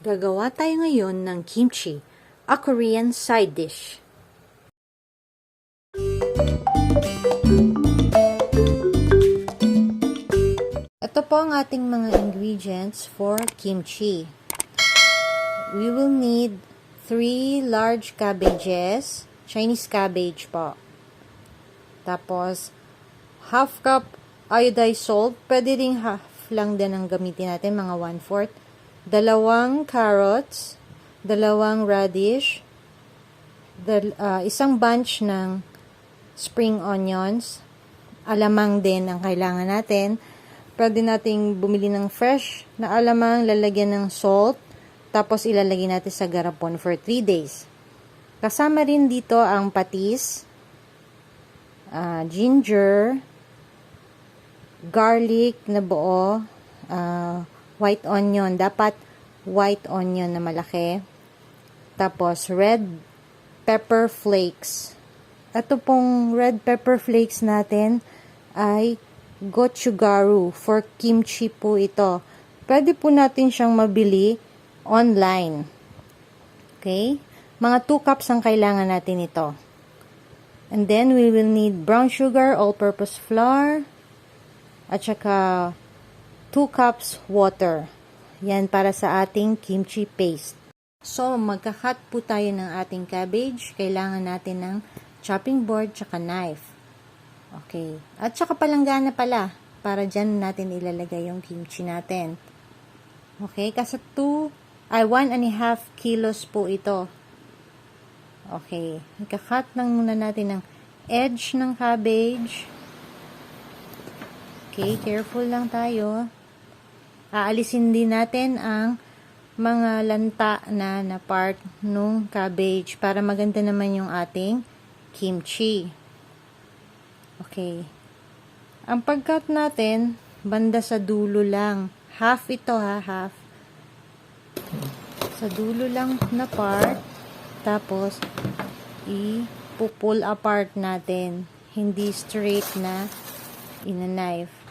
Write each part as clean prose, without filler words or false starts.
Gagawa tayo ngayon ng kimchi, a Korean side dish. Ito po ang ating mga ingredients for kimchi. We will need 3 large cabbages, Chinese cabbage po. Tapos, half cup iodized salt, pwede ring half lang din ang gamitin natin, mga 1/4. 2 carrots, 2 raddish, isang bunch ng spring onions, alamang din ang kailangan natin. Pwede nating bumili ng fresh na alamang, lalagyan ng salt, tapos ilalagay natin sa garapon for 3 days. Kasama rin dito ang patis, ginger, garlic na buo, white onion, dapat white onion na malaki. Tapos red pepper flakes. Ito pong red pepper flakes natin ay gochugaru. For kimchi po ito. Pwede po natin siyang mabili online. Okay? Mga 2 cups ang kailangan natin ito. And then we will need brown sugar, all-purpose flour, at saka 2 cups water. Yan para sa ating kimchi paste. So, magka-cut po tayo ng ating cabbage. Kailangan natin ng chopping board tsaka knife. Okay. At saka palanggana pala. Para dyan natin ilalagay yung kimchi natin. Okay. Kasi 1.5 kilos po ito. Okay. Magka-cut lang muna natin ng edge ng cabbage. Okay. Careful lang tayo. Aalisin din natin ang mga lanta na part nung cabbage para maganda naman yung ating kimchi. Okay. Ang pagkat natin, banda sa dulo lang. Half ito half. Sa dulo lang na part. Tapos, i-pull apart natin. Hindi straight na in a knife.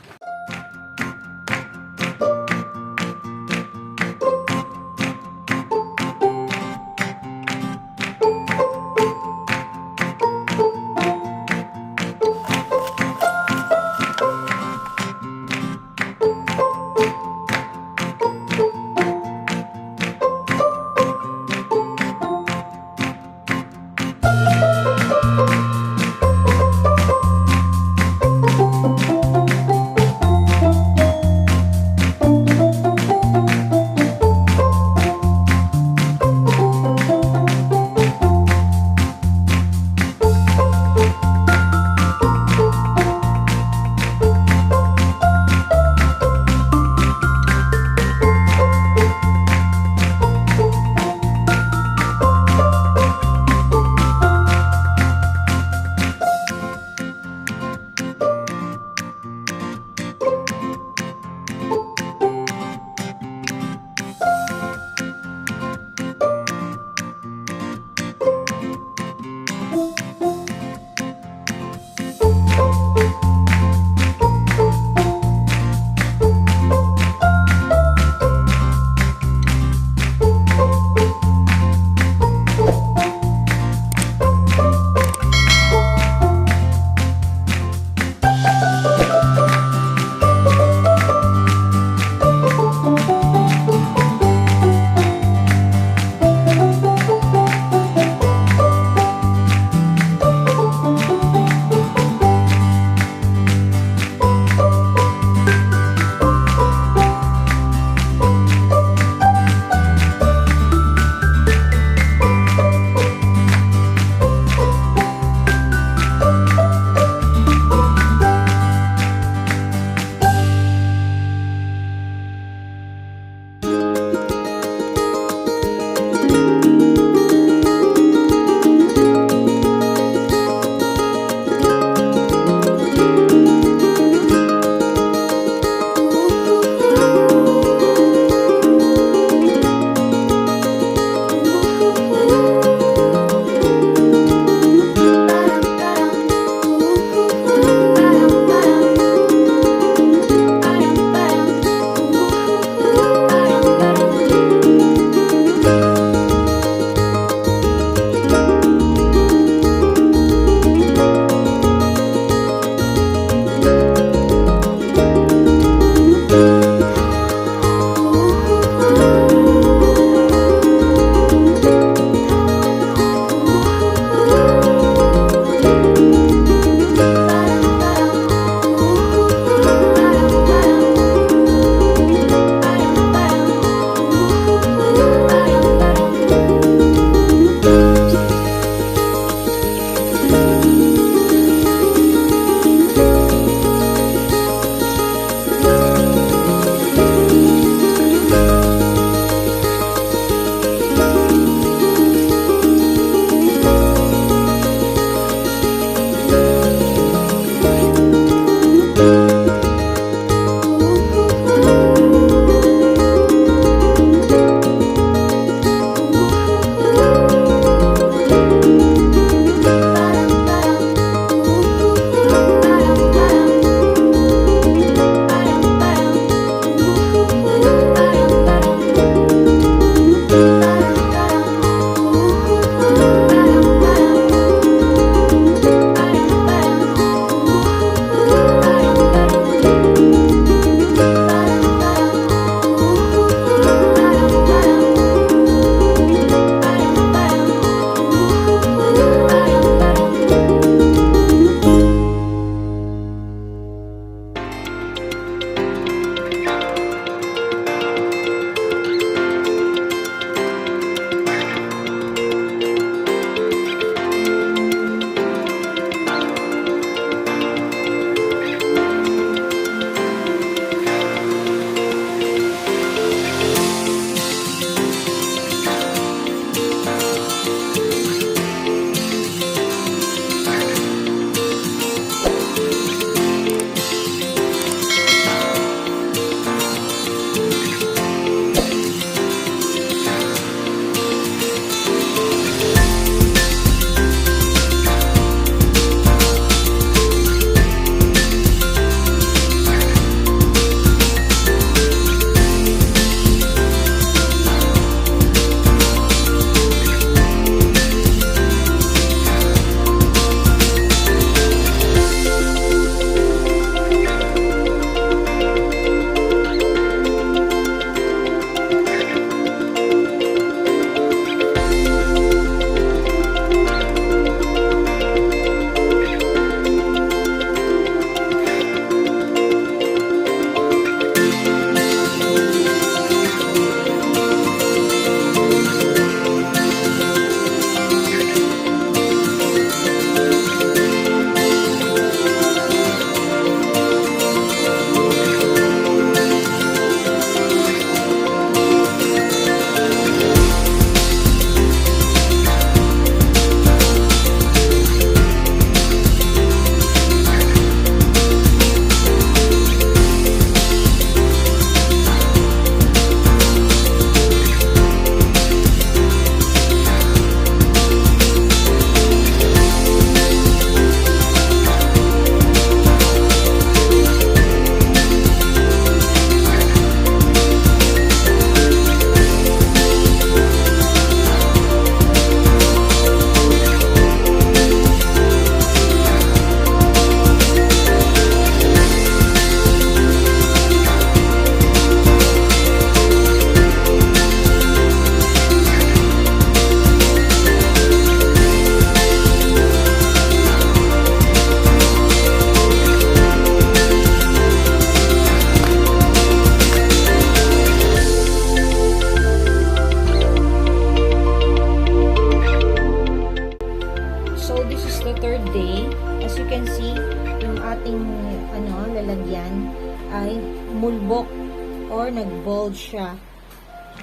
before, nag-bulge siya.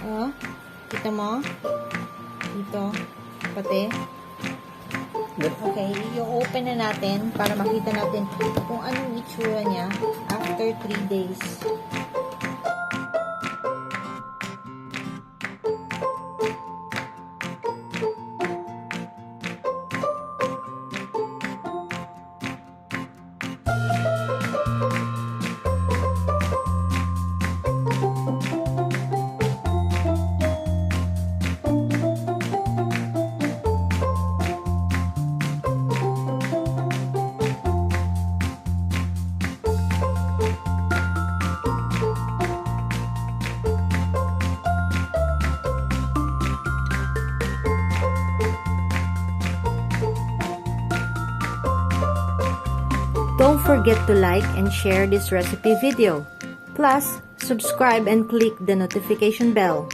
Oh, kita mo? Dito, pati. Okay, i-open na natin para makita natin kung anong itsura niya after 3 days. Don't forget to like and share this recipe video. Plus, subscribe and click the notification bell.